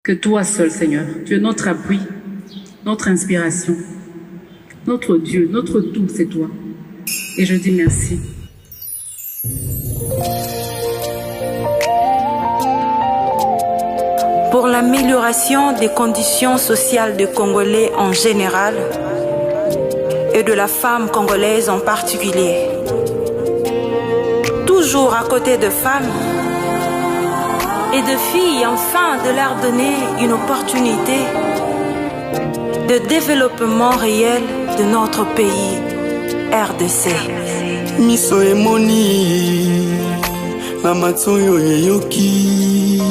que toi seul, Seigneur. Tu es notre appui, notre inspiration, notre Dieu, notre tout, c'est toi. Et je dis merci. Pour l'amélioration des conditions sociales des Congolais en général et de la femme congolaise en particulier. Toujours à côté de femmes et de filles, afin de leur donner une opportunité de développement réel de notre pays, RDC. Miso emoni na matsoyo yeyoki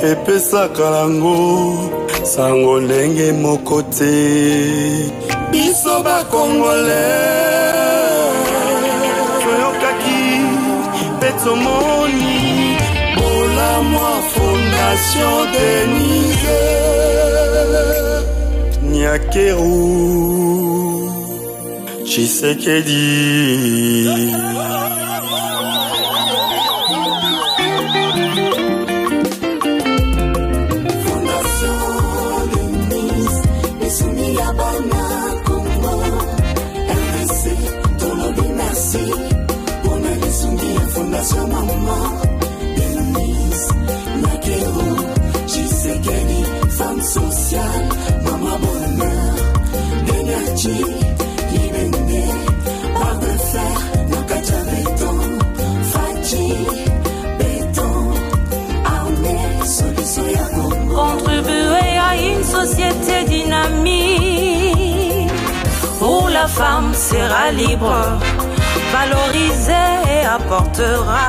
epesaka lango sango ndenge moko te. Biso bakongole toyokaki mpe tomoni Bolamwa Fondation Denise Nyakeru Tshisekedi. Fondation Maman, Denise, Nyakeru, Tshisekedi, femme sociale, maman bonheur, Denachi, Libende, barre de fer, Nakacha béton, Fachi, béton, armée, solution ya Congo. Contribuer à une société dynamique où la femme sera libre, valorisée et apportera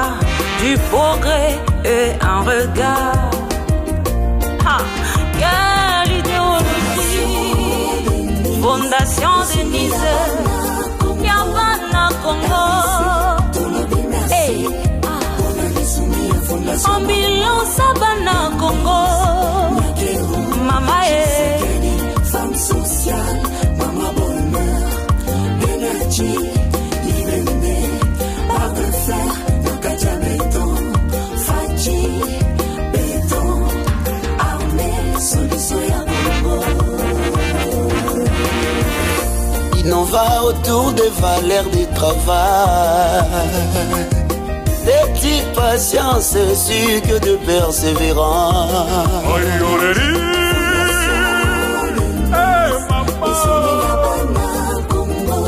du progrès et un regard. Quelle idéologie! Fondation Denise, Yavana Congo. Hey. Ambulance Abana Congo. Mama est femme sociale, maman bonheur, énergie. Innova autour des valeurs du travail, des petites patiences ainsi que de persévérance.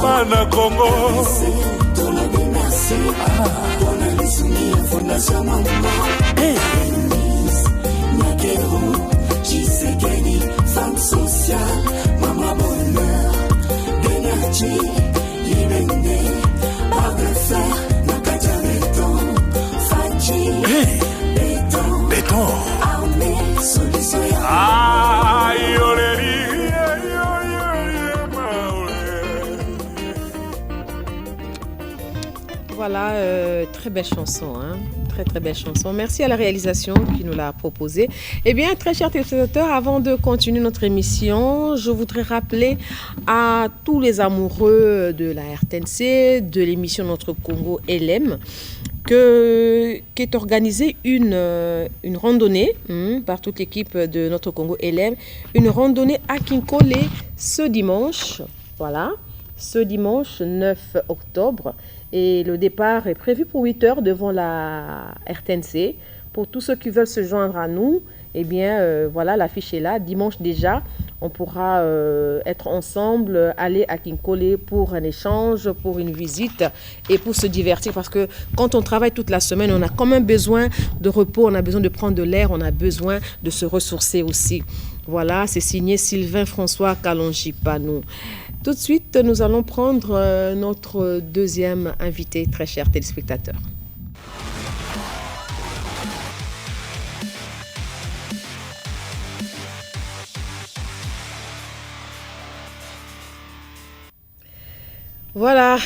Bana Congo, Fondation Maman, Denise, Nyakeru, Tshisekedi, femme sociale, maman bonheur, Denachi, Libende, barre de fer, Nakacha béton, Fachi, béton, armée, solution ya Voilà, très belle chanson, hein? Très belle chanson. Merci à la réalisation qui nous l'a proposée. Eh bien, très chers téléspectateurs, avant de continuer notre émission, je voudrais rappeler à tous les amoureux de la RTNC, de l'émission Notre Congo LM, qu'est organisée une randonnée par toute l'équipe de Notre Congo LM, une randonnée à Kinkole ce dimanche, voilà, ce dimanche 9 octobre. Et le départ est prévu pour 8 heures devant la RTNC. Pour tous ceux qui veulent se joindre à nous, eh bien, voilà, l'affiche est là. Dimanche déjà, on pourra être ensemble, aller à Kinkole pour un échange, pour une visite et pour se divertir. Parce que quand on travaille toute la semaine, on a quand même besoin de repos, on a besoin de prendre de l'air, on a besoin de se ressourcer aussi. Voilà, c'est signé Sylvain François Kalonji-Panou. Tout de suite, nous allons prendre notre deuxième invité, très chers téléspectateurs. Voilà,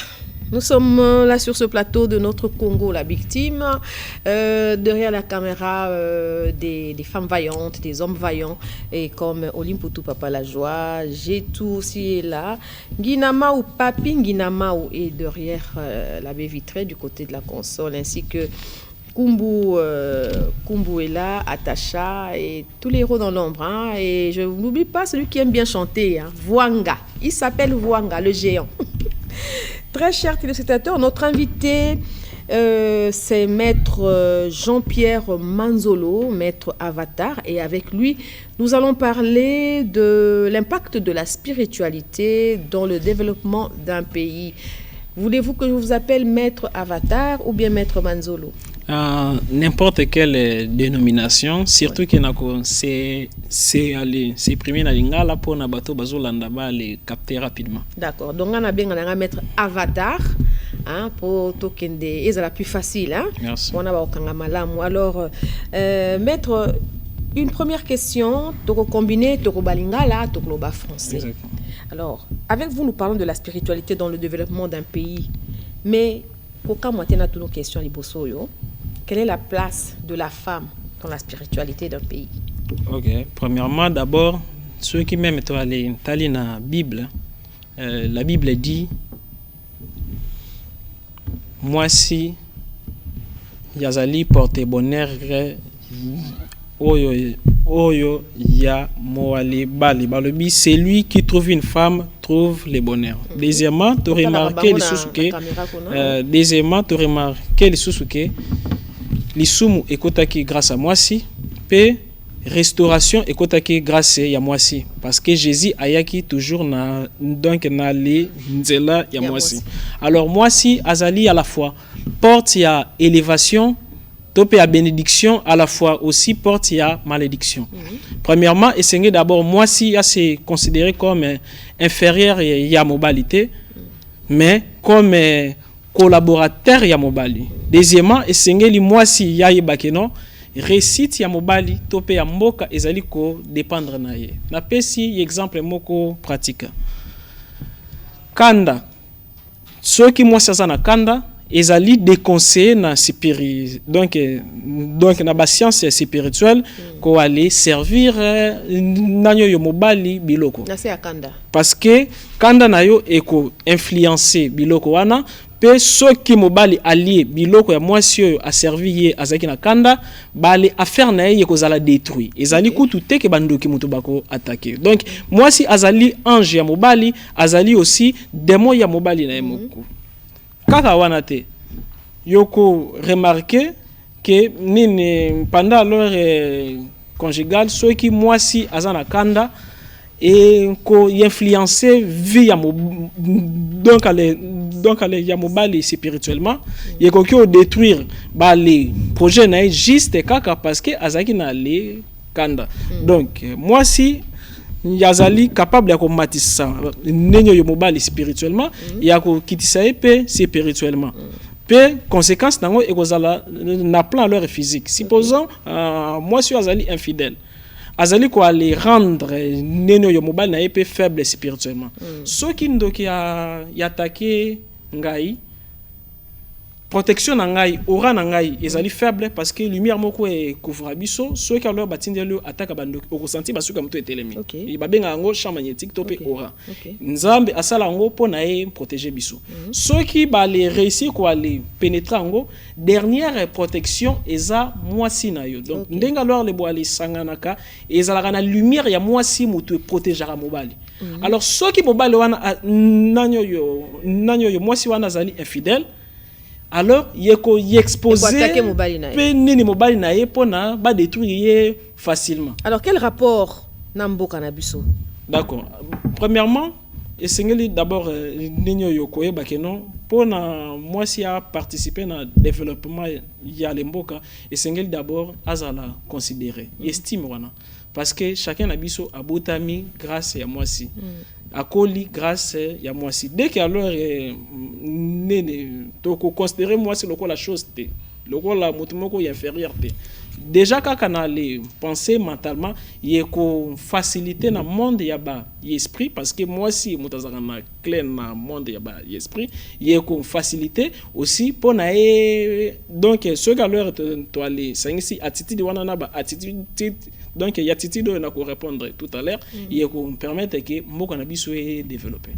nous sommes là sur ce plateau de Notre Congo, la victime. Derrière la caméra, des femmes vaillantes, des hommes vaillants, et comme Olimputu Papa la Joie, j'ai tout aussi là. Guinama ou Papi Guinama est derrière la baie vitrée du côté de la console, ainsi que Kumbu est là, Atasha et tous les héros dans l'ombre. Hein. Et je n'oublie pas celui qui aime bien chanter, hein, Vuanga. Il s'appelle Vuanga, le géant. Très chers téléspectateurs, notre invité, c'est Maître Jean-Pierre Manzolo, Maître Avatar. Et avec lui, nous allons parler de l'impact de la spiritualité dans le développement d'un pays. Voulez-vous que je vous appelle Maître Avatar ou bien Maître Manzolo? N'importe quelle dénomination, surtout que c'est primé na lingala pour na bato bazolanda ba les capter rapidement. D'accord. Donc on a bien Maître Avatar, hein, pour tokende et c'est la plus facile, hein. Merci. On a ba okanga malamu. Alors Maître, une première question, toko combiné toko balingala, toko loba français. Exactement. Alors, avec vous, nous parlons de la spiritualité dans le développement d'un pays. Mais, quand on a toutes nos questions, quelle est la place de la femme dans la spiritualité d'un pays? Ok. Premièrement, d'abord, ceux qui m'aiment aller dans la Bible, la Bible dit, moi si yazali porte bonheur Oyo ya moale bali balobi, c'est lui qui trouve une femme trouve le bonheur. Deuxièmement, tu remarqué les sous-souké. Deuxièmement, tu remarqué les sous-souké. L'isumu ekotaki grâce à moi si, pe restauration ekotaki grâce à moi si, parce que Jésus ayaki toujours na donc na li nzela ya moi si. Alors moi si azali à la fois porte ya élévation, topé à bénédiction, à la fois aussi porte à malédiction. Premièrement, essayer d'abord, moi si c'est considéré comme inférieur à mobilité, mais comme collaborateur à mobilité. Deuxièmement, essayer moi si y a bakeno récite ya mobali topé à mboka ezali ko dépendre na ye. Na pesi exemple moko pratique. Kanda. Ceux qui moi ça na kanda ezali déconseillé na donc na ba science spirituelle ko aller servir nanyo yo mobali biloko na se akanda parce que kanda nayo eko influencer biloko wana pe soki mobali allié biloko ya mwasi oyo a servi ye azaki na kanda bali affaire na ye kozala détruit ezali kutu te ke bandoki mutu bako attaquer. Donc mwasi azali ange ya mobali azali aussi démon ya mobali na ye moko. Kaka wana te yoko remarqué que pendant leur conjugale ceux qui moi si azana kanda et ko influencer vie ya donc aller ya mobali spirituellement yeko ko détruire ba les projets na juste kaka parce que azaki na le kanda. Donc moi si yazali capable ya komatisa nenyo yo mobali spirituellement ya ko kitisa pe spirituellement pe conséquence nango ekozala na plan leur physique. Supposons moi si azali infidèle azali ko aller rendre nenyo yo mobali na pe faible spirituellement. Ce qui ndoki ya attaquer ngai protection na ngai aura na ngai ezali faible parce que lumière moko e couvre biso ceux qui alors batindelo attaque bando au ressenti parce que muto etelemi e babenga ngo champ magnétique topé aura nzambe asala ngo pona e protéger biso ceux qui ba les réussir ko aller pénétrer ngo dernière protection eza mwasi na yo donc ndenga alors le boali sanganaka ezala na lumière ya mwasi muto protégera mobali. Alors ceux qui mobali wana nanyo yo mwasi wana zali infidèle alors yeko exposer pe nini mobali na ye pona ba détruire facilement. Alors quel rapport nambo kanabiso? D'accord. Premièrement, essayez d'abord ninyo yoko e bakeno pona moi si a participé na développement ya lemboka essayez d'abord azala considérer estime wana parce que chacun nabiso abotami grâce à moi si akoli grâce ya moi si dès que alors nene to considérer moi c'est la chose te la motumoko inférieur te déjà kaka na les penser mentalement yeko faciliter na monde ya ba esprit parce que moi si mutazaka na clair na monde ya ba esprit yeko faciliter aussi pona donc ce que alors to aller c'est attitude wana na ba attitude donc il y a attitude na ko répondre tout à l'heure yeko permettre que moko na biso développer.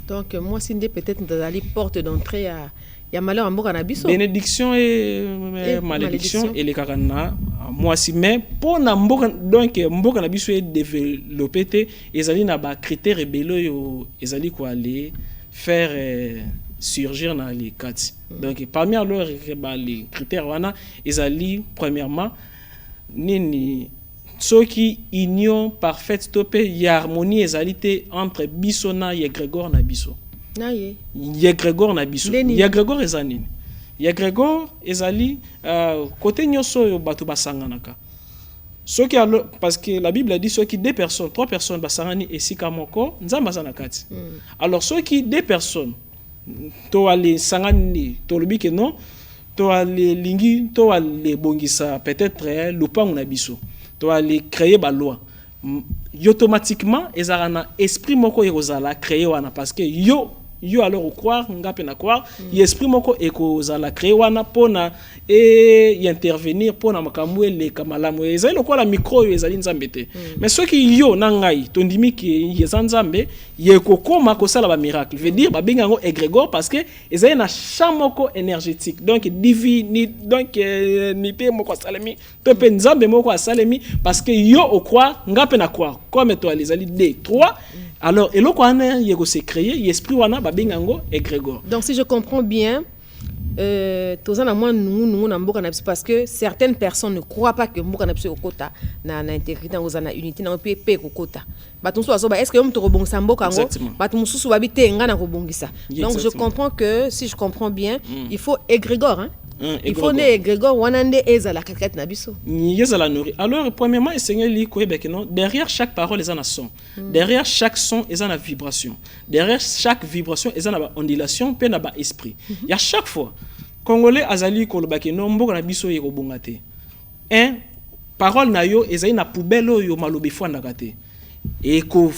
Donc moi si peut-être dans la porte d'entrée à ya malheur mboka na biso. Bénédiction et malédiction et les kakana moi si mais pour na mboka donc mboka na biso développer té ezali na ba critères rebelo yo ezali ko aller faire surgir dans les quatre. Donc parmi alors les critères wana ezali premièrement nini ceux qui union parfaite topé y harmonie ezalité entre biso na yegrégor na biso. Naye. Yegrégor na biso. Yegrégor ezani. Yegrégor ezali côté nyoso yo batu basanganaka. Ceux qui parce que la Bible a dit ceux qui deux personnes, trois personnes basangani et sikamoko nzamba zanakati. Alors ceux qui deux personnes to aller sangani to lobi que non to aller lingi to aller bongisa peut-être lupangu na biso. To aller créer ba loi automatiquement ezarana esprit moko ekozala créer wana parce que yo alors croire ngape na croire esprit moko ekozala créer wana pona et intervenir pona makamwe le kamalamu ezali lokola micro yo ezali nzambe te mais ceux qui yo na ngai tondimi ki yezanzambe yekokoma kosala ba miracle veut dire ba bengango égrégore parce que ezali na champ moko énergétique donc divini donc nité moko salemi to pe nzambe moko asalemi parce que yo o croire ngape na croire comme toi les ali d 3 alors eloko wana yeko se créer esprit wana ba bengango égrégore. Donc si je comprends bien tozana moi nous na mboka na biso parce que certaines personnes ne croient pas que mboka na biso okota na intégrité na unité na pe kokota bato so azoba est-ce que mto robongisa mboka ngo bato mususu babite nga na kobongisa. Donc je comprends que si je comprends bien il faut égrégore hein. Il faut ne égrégore wanande ezala kakati na biso. Yezala nourri. Alors premièrement Seigneur li koyeba que non derrière chaque parole ezana son. Derrière chaque son ezana vibration. Derrière chaque vibration ezana ba ondulation pe na ba esprit. Il y a chaque fois Congolais azali koloba que non mboka na biso yeko bongate. Un parole na yo ezali na poubelle yo malobi fwandaka te. Et qu'on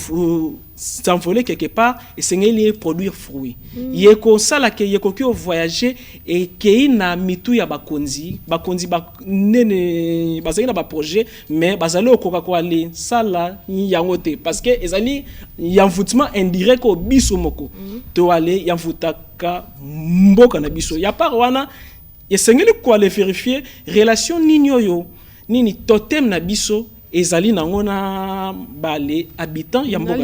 s'envoler quelque part et sengeli produire fruit yeko sala ke yeko ki voyager et ke na mitu ya bakonzi ba nene bazali na ba projet mais bazali okoka ko aller sala yango te parce que ezali yanvutement indirect ko biso moko to aller yanvutaka mboka na biso ya par wana esengeli ko aller vérifier relation nini yo nini totem na biso ezali nangona bale habitants ya mboka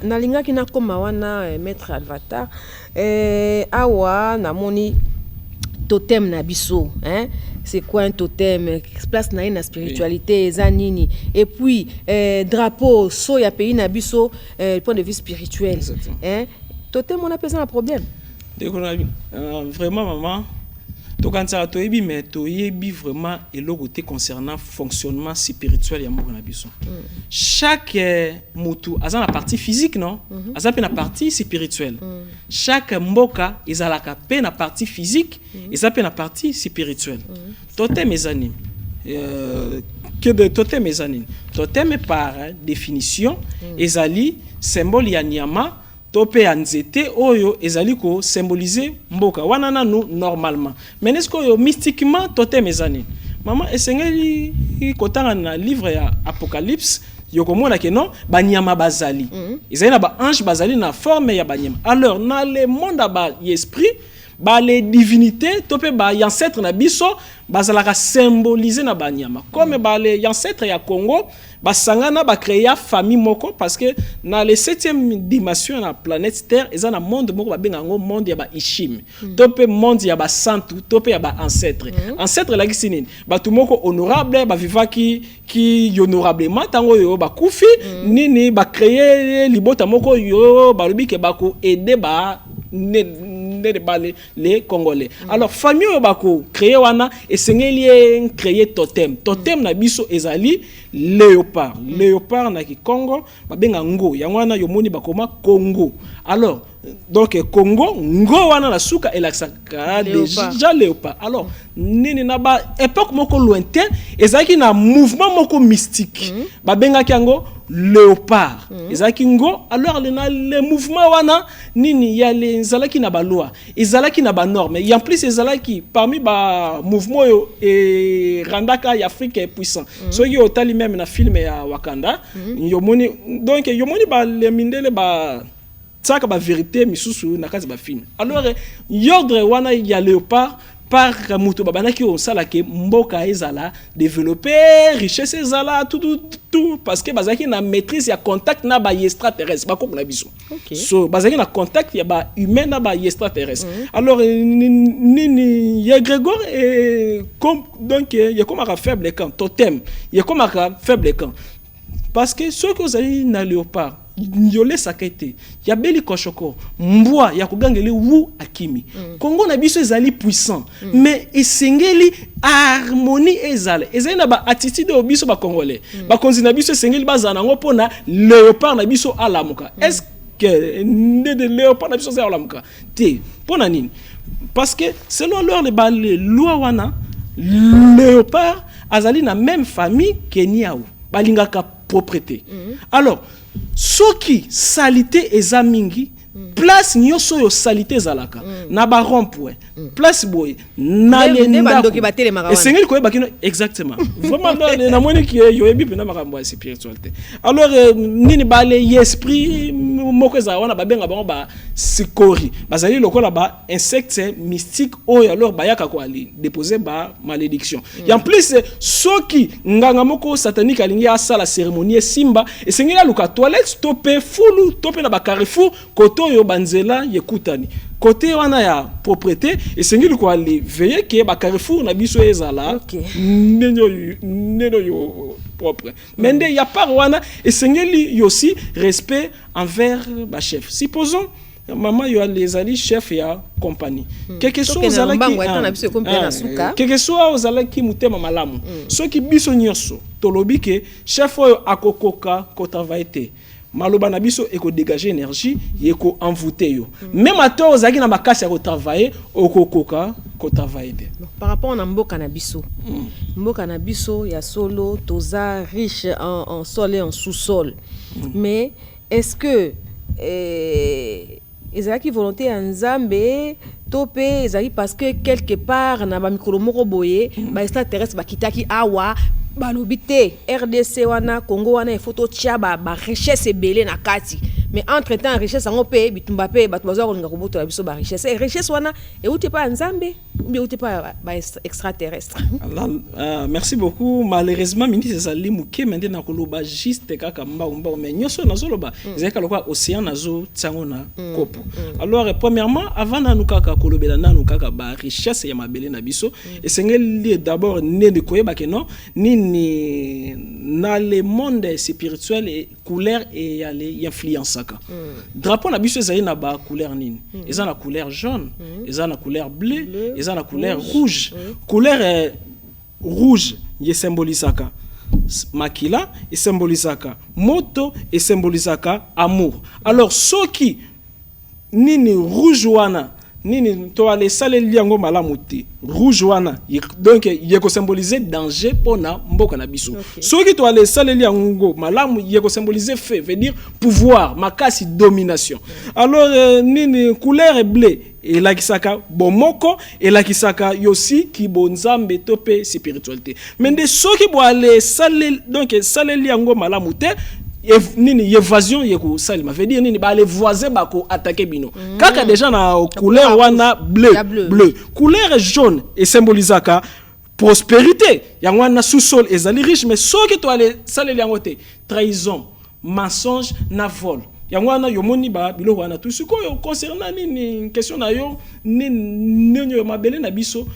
na linga kina koma wana maître Alvatar awa na moni totem na biso hein c'est quoi un totem place na une spiritualité ezanini et puis drapeau so ya pays na biso point de vue spirituel hein totem on a pesé un problème vraiment maman to kanza to yebi mais to yebi vraiment eloko te concernant fonctionnement spirituel ya mboka na biso. Chaque mutu azana la partie physique non azana pe na partie spirituelle. Chaque mboka ezalaka pe na partie physique ezana pe na partie spirituelle. Totem ezani que de totem ezani totem par définition ezali symbole ya nyama topé anzete oyo ezali ko symboliser mboka wana nanu normalement mais est-ce que yo mystiquement totem ezani maman esengeli kotanga na livre ya Apocalypse yokomona ke non banyama bazali ezali na ba ange bazali na forme ya banyama alors na le monde ba esprit ba les divinités topé ba ancêtre na biso bazalaka symboliser na banyama comme ba les ancêtres ya Congo basangana ba créer famille moko parce que na le 7e dimension na planète Terre ezana monde moko ba bengango monde ya ba Ishim topé monde ya ba santu topé ya ba ancêtre ancêtre la kisinini batu moko honorable ba vivaki ki honorablement tango yo ba kufi nini ba créer libota moko yo ba lobi ke ba ko aider ba les Congolais. Alors famille bako créer wana esengeli créer totem na biso ezali léopard na ki Congo babenga ngo yangwana yomoni bakoma Congo. Alors donc Congo ngo wana la suka elaksaka déjà léopard. Alors nini na ba époque moko lointain ezaki na mouvement moko mystique babenga kiango léopard ezaki ngo alors le mouvement wana nini ya les zalaki na ba loi ezalaki na ba norme et en plus ezalaki parmi ba mouvement yo et randaka ya Afrique est puissant so yo tali même na film ya Wakanda yomoni donc yomoni ba le mindele ba tsaka ba vérité misusu na kati ba film. Alors yordre wana ya léopard par mutu babanaki on sala ke mboka ezala développer richesse ezala tout parce que bazaki na maîtrise ya contact na ba extraterrestre ba ko na biso. So bazaki na contact ya ba humain na ba extraterrestre. Alors ni ya Grégor et comme donc il y a comme un faible camp totem, il y a comme un faible camp parce que ceux que vous allez na léopard Yole Sakete, ya beli koshoko, mbwa ya kugangeli wu akimi. Congo na biso ezali puissant, mais esengeli harmonie ezale. Ezali na ba attitude o biso ba congolais. Ba konzi na biso esengeli bazana ngo pona léopard na biso alamuka. Est-ce que de léopard na biso za alamuka? Te, pona nini? Parce que selon leur les loi wana, léopard azali na même famille que niaou. Balingaka propriété. Alors soki salité eza mingi place nyoso yo salité zalaka na ba rond-point place boy na lenda esengeli ko bakino exactement vraiment na moni ki yo ebi pena makambo ya spiritualité. Alors nini bale esprit moko za wana babenga bango ba sikori bazali lokola ba insecte mystique oyo alors bayaka ko ali déposer ba malédiction. Et en plus soki nganga moko satanique alingi asala cérémonie simba esengeli aluka toilette topé fulu topé na ba carrefour koto yo banzela yekutani côté wana ya propriété esengeli ko ali veiller que ba carrefour na biso ezala neno yo propre. Mais il y a pas wana esengeli aussi respect envers ba chef. Supposons maman yo les ali chef ya compagnie quelque chose aux ala ki mutema malamu so ki biso nyoso tolobi ke chef oyo akokoka ko travailler maloba na biso eko dégager énergie eko envoûter yo même ato ozaki na makasi ya ko travailler okokoka ko travailler. Par rapport à mboka na biso mboka na biso ya solo toza riche en sol et en sous-sol mais est-ce que ezaki volonté ya Nzambe topé ezaki parce que quelque part na ba mikolo moko boye ba extraterrestre bakitaki awa balobité RDC wana Congo wana il faut to tia ba richesse ebele na kati mais entre temps richesse ngo pe bitumba pe batu bazo ko ngako boto biso ba richesse richesse wana e uti pa Nzambe ou bien uti pa ba extraterrestre. Alors merci beaucoup. Malheureusement ministre Zali Muke maintenant ko loba juste kaka mba mais nyoso nazo loba ezaka lokwa océan nazo tsango na kopo. Alors premièrement avant na nukaka ko lobela na nukaka ba richesse ya mabele na biso esengeli d'abord né de koyeba ke non ni na le monde spirituel et couleur et y influence ka drapeau na biso ezali na ba couleur nini eza na couleur jaune eza na couleur bleu eza na couleur rouge couleur rouge ye symbolisaka makila et symbolisaka moto et symbolisaka amour. Alors soki nini rouge wana nini to ale saleli yango malamu te rouge wana donc yeko symboliser danger pona mboka na biso soki to ale saleli yango malamu yeko symboliser fait veut dire pouvoir makasi domination. Alors nini couleur bleu et la kisaka bomoko et la kisaka yosi ki bonzambe topé spiritualité mais de soki bo ale saleli donc saleli yango malamu te nini évasion yeko salima veut dire nini ba les voisins ba ko attaquer bino kaka déjà na couleur wana bleu couleur jaune et symbolisaka prospérité yango wana sous-sol ezali riche mais soki to aller saleli yango te trahison mensonge na vol yango wana yomoni ba biloko wana tout ce ko concernant nini question na yo nini mabele na biso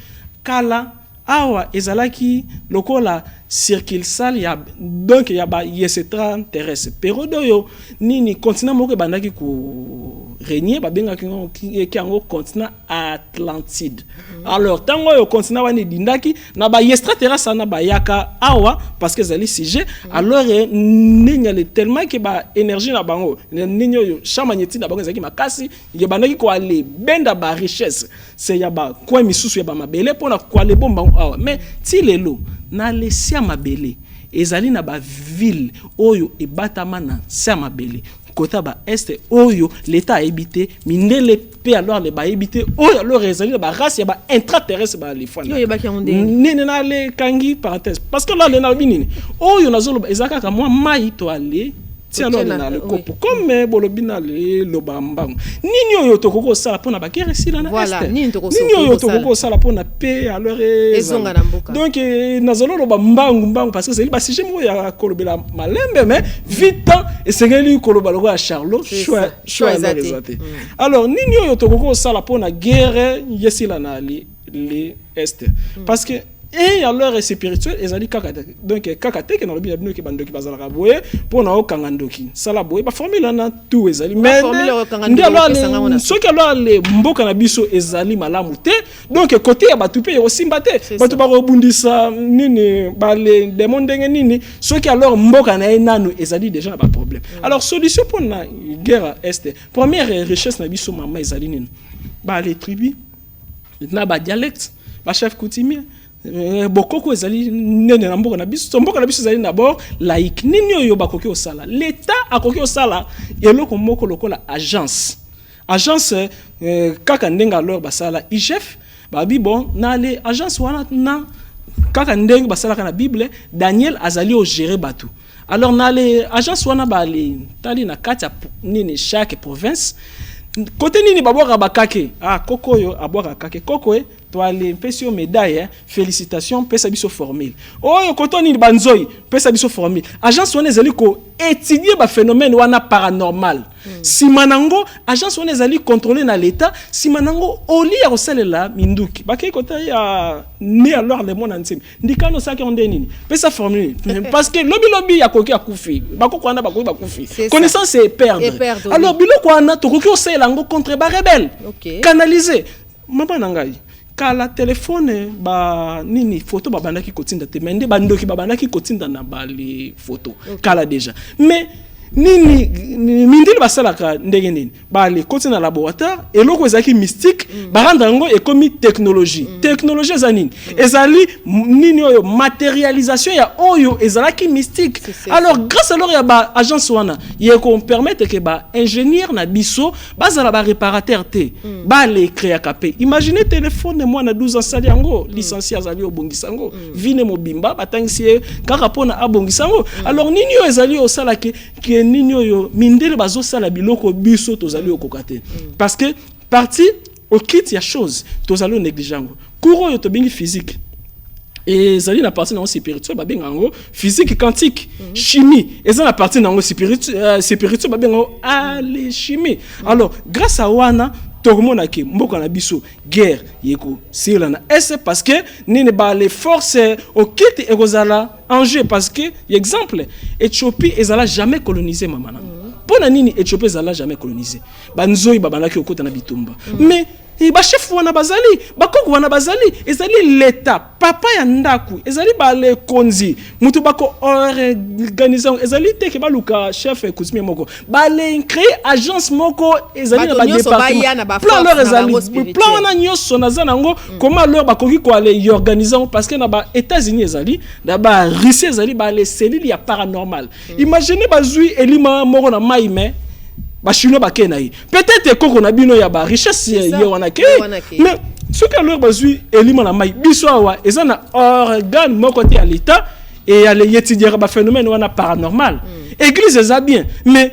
kala awa ezalaki lokola circle sale ya donc ya ba yesetra terrestre période yo nini continent moko bandaki ko régner ba benga ki yango continent Atlantide. Alors tango yo continent wani dindaki na ba extraterrestre na ba yaka awa parce que zali sujet alors ninya le tellement que ba énergie na bango ninyo yo champ magnétique na bango zaki makasi ye bandaki ko aller benda ba richesse c'est ya ba kwa misusu ya ba mabele pona ko aller bomba awa mais ti lelo na lesi ya mabele ezali na ba ville oyo ebatama na sa mabele kota ba est oyo l'état a habité mindele pe alors le ba habité oyo alors ezali ba race ya ba intraterrestre ba les fana nene na le kangi parenthèse parce que là le na binini oyo nazolo ezaka ka moi mai to aller ti alors na le kopo comme bolobina le lobambango nini oyo tokoko sala pona ba guerre si na voilà nini oyo tokoko sala pona paix alors ezonga na mboka donc nazolo lobambango parce que c'est ba sujet mo ya kolobela malembe mais vite et c'est ngeli koloba logo ya Charlot choix exacté alors nini oyo tokoko sala pona guerre yesila na les est parce que et alors c'est spirituel ezali kaka donc kaka te que na lobi bino ke bandoki bazala boye pona okanga ndoki sala boye ba formule na tout ezali mais ndi alors ce que alors les mboka na biso ezali malamu te donc côté ya batu pe osimba te batu ba robundisa nini ba les démons ndenge nini ce que alors mboka na enanu ezali déjà ba problème alors solution pour na guerre est première richesse na biso mama ezali nini ba les tribus na ba dialecte ba chef coutumier bokoko ezali nene na mboka na biso ezali d'abord laïque nini oyo bakoki osala l'état akoki osala eloko moko lokola agence kaka ndenga alors basala IGF babi bon na les agence wana na kaka ndenge basala kana Bible Daniel azali o gérer batou alors na les agence wana ba les tali na kati nini chaque province côté nini babwaka bakake koko yo abwaka kake koko toi les pesio médaille félicitations pesa biso formule oyo koto nini banzoi pesa biso formule agence wana ezali ko étudier ba phénomène wana paranormal simanango agence wana ezali contrôler na l'état simanango oli ya kosalela minduki bakay kota ya ni alors le monde entier ndikano saki onde nini pesa formule parce que lobby ya koki akufi bakoko wana bakufi connaissance et perdre alors biloko wana tokoki osala ngo contre ba rebelle canaliser mama nangai kala téléphone ba nini photo babandaki kotinda te mende bandoki babandaki kotinda na bali photo kala déjà mais nini mindili basalaka ndenge nini bali kotinda laboratoire eloko ezaki mystique baranda ngo ekomi technologie ezanini ezali nini oyo matérialisation ya oyo ezalaki mystique alors grâce à leur ya ba agence wana yeko permettre que ba ingénieur na biso bazala ba réparateur te ba les créer capé imaginez téléphone moi na 12 ans sali yango licencié azali obongisango vine mobimba batangisi kaka pona abongisango alors nini oyo ezali osala ke nini oyo mindele bazo sala biloko biso tozali okokate parce que partie au kit ya chose tozali négligeango courant yo to bingi physique et zali na partie na spirituel ba bengango physique quantique chimie et ça la partie na spirituel ba bengango chimie alors grâce à wana tokomona ke mboka na biso guerre yeko sila na est parce que nini ba les forces au kit et kozala enjeu parce que exemple Éthiopie ezala jamais colonisé mamana pona nini Éthiopie ezala jamais colonisé banzoi babanaki okota na bitumba mais ba chef wana bazali bakoko wana bazali ezali l'état papa ya ndaku ezali ba le konzi mutu bako organisation ezali te ke baluka chef coutumier moko ba le créer agence moko ezali na ba département plan leur ezali plan wana nyoso nazana ngo comment leur bakoki ko aller organisation parce que na ba États-Unis ezali na ba Russie ezali ba les cellules ya paranormal imaginez bazui elima moko na maime ba chinois ba kenayi peut-être koko na bino ya ba richesse ye wana ke mais ce que leur bazui elima na mai biso awa ezana organe moko te à l'état et ya les étudier ba phénomène wana paranormal église eza bien mais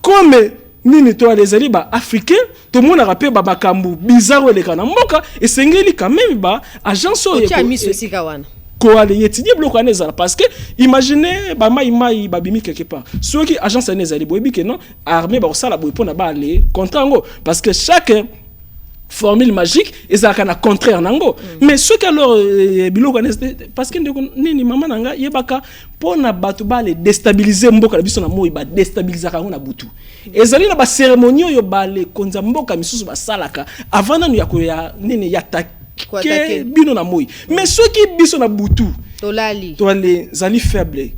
comme nini to les ali ba africain tout monde a rappelé ba makambu bizarre le kana mboka et sengeli quand même ba agence oyo ko aller étudier bloc anezala parce que imaginez ba mai ba bimi quelque part ceux qui agence anezali boyebi que non armée ba sala boy pona ba aller contre ngo parce que chaque formule magique ezalaka na contraire nango mais ce que alors biloko parce que nini mama nanga yebaka pona batu ba les déstabiliser mboka na biso na moi ba déstabiliser kango na butu ezali na ba cérémonie yo ba les konza mboka misusu ba salaka avant nanu ya ko ya nini ya ke bino na moi mais ceux qui biso na butu tolali zali faible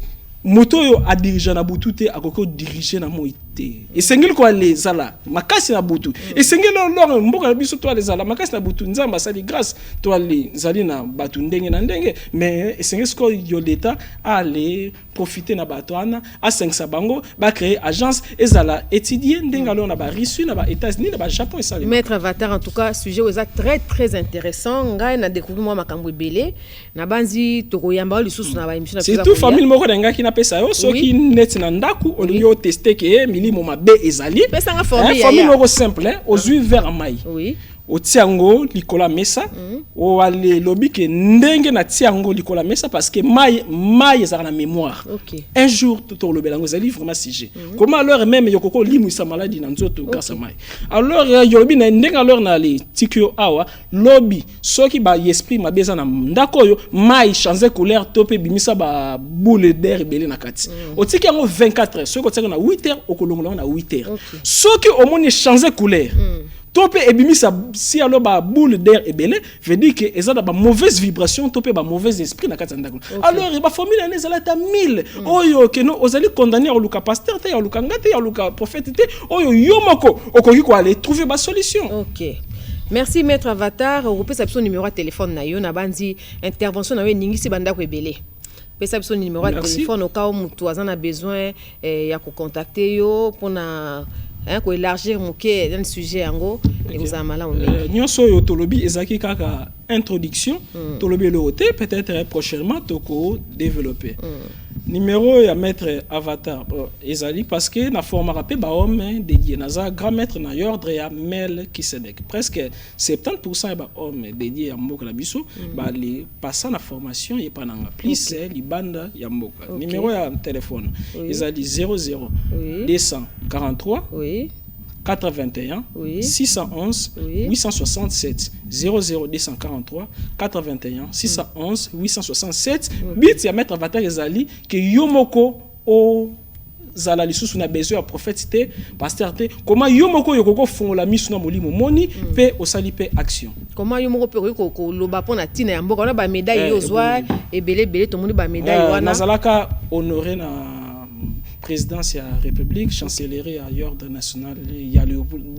moto yo a diriger na butu te akoko diriger na moi te et sengeli ko les zala makasi na butu et sengeli lor mboka na biso to les zala makasi na butu nzamba sali grâce to les zali na batu ndenge na ndenge mais sengeli ko yo l'état aller profiter na batwana a 500 bango ba créer agence ezala étudier ndenga lo na ba Russie na ba États-Unis na ba Japon et ça maître Avatar en tout cas sujet oza très très intéressant ngai na découvrir moi makambo belé na banzi to koyamba lisusu na ba émission c'est tout famille moko ngaki na pesa yo soki net na ndaku olio tester que milimo mabe ezali pesa nga formule formule simple ozui vers mai oui otiango likola mesa o ale lobi ke ndenge na tiango likola mesa parce que mai ezala na mémoire un jour tout le belango ezali vraiment sujet comment alors même yokoko limu sa maladie na nzoto grâce à mai alors yolobi na ndenge alors na li tikyo awa lobi soki ba esprit mabeza na ndako yo mai changer couleur topé bimisa ba boule d'air belé na kati otiki yango 24 heures soki otiki na 8 heures okolongola na 8 heures soki omoni changer couleur topé ebimisa si alors ba boule d'air ebele veut dire que ezala ba mauvaise vibration topé ba mauvais esprit na kati ndako alors ba formule ane ezala ta 1000 oyo ke no ozali condamné à luka pasteur te ya luka ngate ya luka prophète te oyo yomoko okoki ko aller trouver ba solution. OK. Merci maître Avatar, on peut savoir son numéro de téléphone na yo na bandi intervention na we ningisi banda ko ebele. Peut savoir son numéro de téléphone au cas où mutu azana besoin ya ko contacter yo pour na ko élargir moké dans le sujet ango et vous amala on nyonso yo tolobi ezaki kaka introduction tolobi le hoté peut-être prochainement toko développer numéro ya maître Avatar ezali parce que na forma rapé ba homme dédié naza grand maître na ordre ya mel Kisedek presque 70% ba homme dédié à mboka la biso ba li passa na formation et pas na plus libanda ya mboka numéro ya téléphone ezali 00 243 81 611 867 00 243 81 611 867 bit ya maître Avatar ezali que yomoko o zala lisusu na besoin ya prophétité pasteur te comment yomoko yokoko fongola misu na molimo moni pe osali pe action comment yomoko pe ko loba pona tina ya mboka na ba médaille yozwa ebele to moni ba médaille wana nazalaka honoré na présidence de la République, chancellerie à ordre national,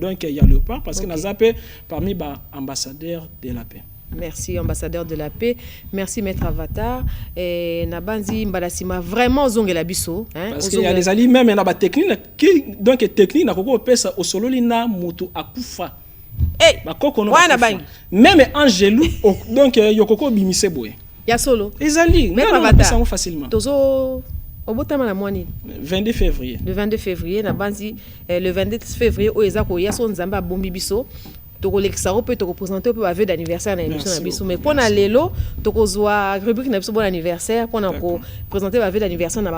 donc il y a le pas parce que nous avons parmi les ambassadeurs de la paix. Merci ambassadeur de la paix, merci maître Avatar et Nabanzi Mbadasima vraiment zongela biso parce qu'il y a des alliés même na ba technique qui donc technique na koko pesa au solo lina mutu akufa ba koko no même Angelou donc yokoko bimise boye ya solo ezali maître Avatar facilement tozo Obotama la moine 22 février. Le 22 février na banzi le 22 février o ezako ya son nzamba bombi biso to kolekisa o pe to représenter pe aveu d'anniversaire na émission na biso mais pona lelo to kozwa rubrique na biso bon anniversaire pona ko présenter aveu d'anniversaire na